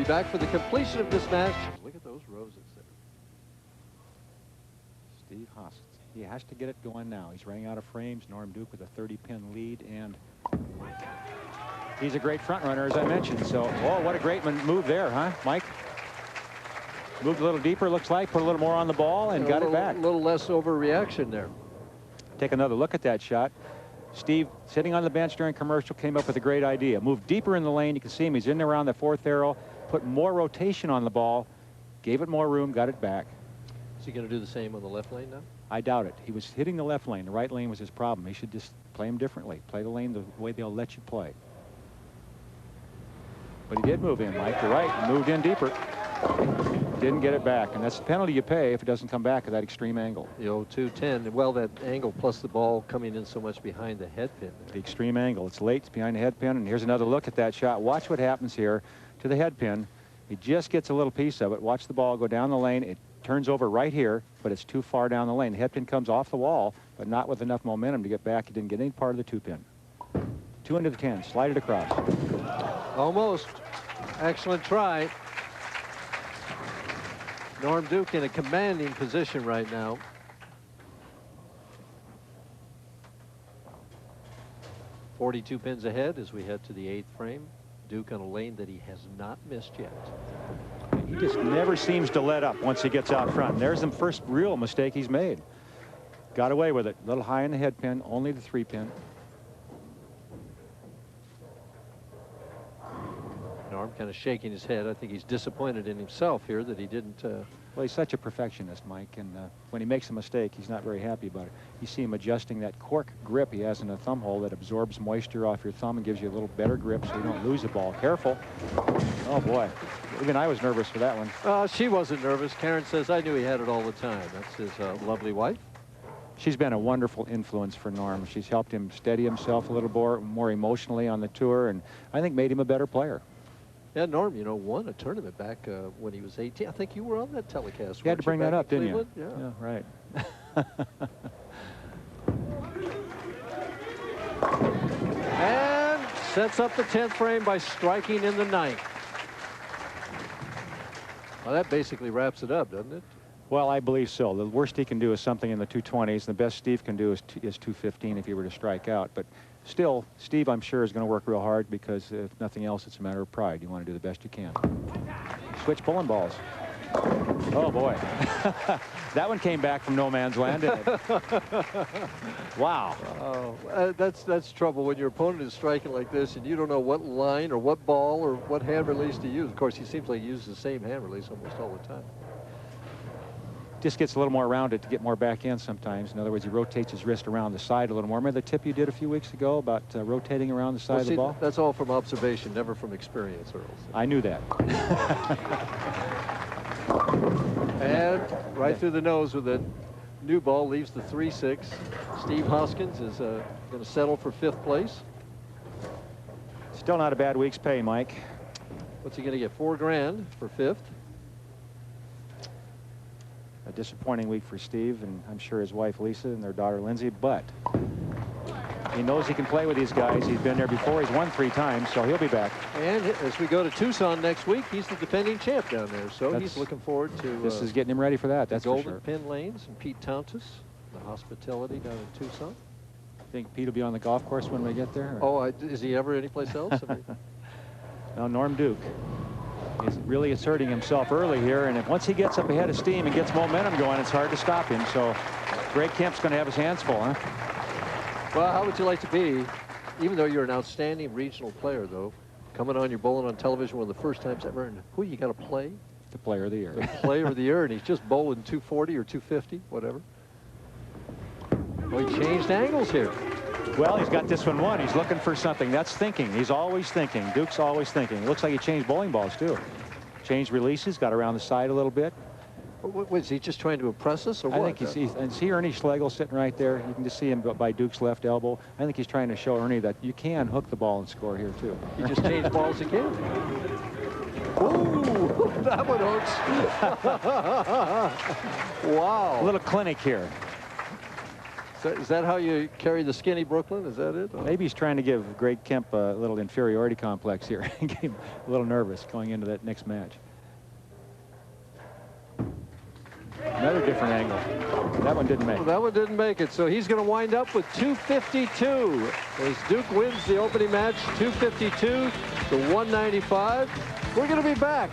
Be back for the completion of this match. Look at those roses there. Steve Hoskins. He has to get it going now. He's running out of frames. Norm Duke with a 30-pin lead, and he's a great front runner, as I mentioned. So, oh, what a great move there, huh, Mike? Moved a little deeper, looks like, put a little more on the ball, and got it back. A little less overreaction there. Take another look at that shot. Steve, sitting on the bench during commercial, came up with a great idea. Moved deeper in the lane. You can see him. He's in around the fourth arrow. Put more rotation on the ball. Gave it more room. Got it back. Is he going to do the same on the left lane now? I doubt it. He was hitting the left lane. The right lane was his problem. He should just play him differently. Play the lane the way they'll let you play. But he did move in, Mike. You're right. He moved in deeper. Didn't get it back. And that's the penalty you pay if it doesn't come back at that extreme angle. The 0-2-10. Well, that angle plus the ball coming in so much behind the head pin. The extreme angle. It's late. It's behind the head pin. And here's another look at that shot. Watch what happens here to the head pin. He just gets a little piece of it. Watch the ball go down the lane. It turns over right here, but it's too far down the lane. The head pin comes off the wall, but not with enough momentum to get back. He didn't get any part of the 2-pin. 2 into the 10. Slide it across. Almost. Excellent try. Norm Duke in a commanding position right now. .42 pins ahead as we head to the 8th frame. Duke on a lane that he has not missed yet. He just never seems to let up once he gets out front. And there's the first real mistake he's made. Got away with it. A little high in the head pin, only the 3-pin. Norm kind of shaking his head. I think he's disappointed in himself here that he didn't. Well, he's such a perfectionist, Mike, and when he makes a mistake, he's not very happy about it. You see him adjusting that cork grip he has in the thumb hole that absorbs moisture off your thumb and gives you a little better grip so you don't lose the ball. Careful. Oh, boy. Even I was nervous for that one. She wasn't nervous. Karen says, I knew he had it all the time. That's his lovely wife. She's been a wonderful influence for Norm. She's helped him steady himself a little more emotionally on the tour, and I think made him a better player. Yeah, Norm, you know, won a tournament back when he was 18. I think you were on that telecast. You had to bring that up, didn't you? Yeah, right. And sets up the 10th frame by striking in the 9th. Well, that basically wraps it up, doesn't it? Well, I believe so. The worst he can do is something in the 220s. The best Steve can do is 215 if he were to strike out. But still, Steve, I'm sure, is going to work real hard because if nothing else, it's a matter of pride. You want to do the best you can. Switch pulling balls. Oh, boy. That one came back from no man's land, didn't it? Wow. Oh, that's trouble when your opponent is striking like this and you don't know what line or what ball or what hand release to use. Of course, he seems like he uses the same hand release almost all the time. Just gets a little more around it to get more back in sometimes. In other words, he rotates his wrist around the side a little more. Remember the tip you did a few weeks ago about rotating around the side of the ball? That's all from observation, never from experience, Earl. I knew that. And right through the nose with a new ball, leaves the 3-6. Steve Hoskins is going to settle for 5th place. Still not a bad week's pay, Mike. What's he going to get? $4 grand for 5th. A disappointing week for Steve, and I'm sure his wife Lisa and their daughter Lindsay, but he knows he can play with these guys. He's been there before. He's won 3 times, so he'll be back. And as we go to Tucson next week, he's the defending champ down there, so he's looking forward to this is getting him ready for that. That's for sure. Golden Pin Lanes and Pete Tountis, the hospitality down in Tucson. Think Pete will be on the golf course when we get there? Oh, is he ever anyplace else? I mean, no, Norm Duke. He's really asserting himself early here, and once he gets up ahead of steam and gets momentum going, it's hard to stop him. So Greg Kemp's going to have his hands full, huh? Well, how would you like to be, even though you're an outstanding regional player, though, coming on, you're bowling on television one of the first times ever, and who you got to play? The player of the year. The player of the year, and he's just bowling 240 or 250, whatever. Well, he changed angles here. Well, he's got this one won. He's looking for something. That's thinking. He's always thinking. Duke's always thinking. It looks like he changed bowling balls, too. Changed releases, got around the side a little bit. Was he just trying to impress us, or what? I think and see Ernie Schlegel sitting right there. You can just see him by Duke's left elbow. I think he's trying to show Ernie that you can hook the ball and score here, too. He just changed balls again. Ooh, that one hurts. Wow. A little clinic here. Is that how you carry the skinny Brooklyn? Is that it? Maybe he's trying to give Greg Kemp a little inferiority complex here and get him a little nervous going into that next match. Another different angle. That one didn't make it. Well, that one didn't make it. So he's going to wind up with 252 as Duke wins the opening match, 252 to 195. We're going to be back.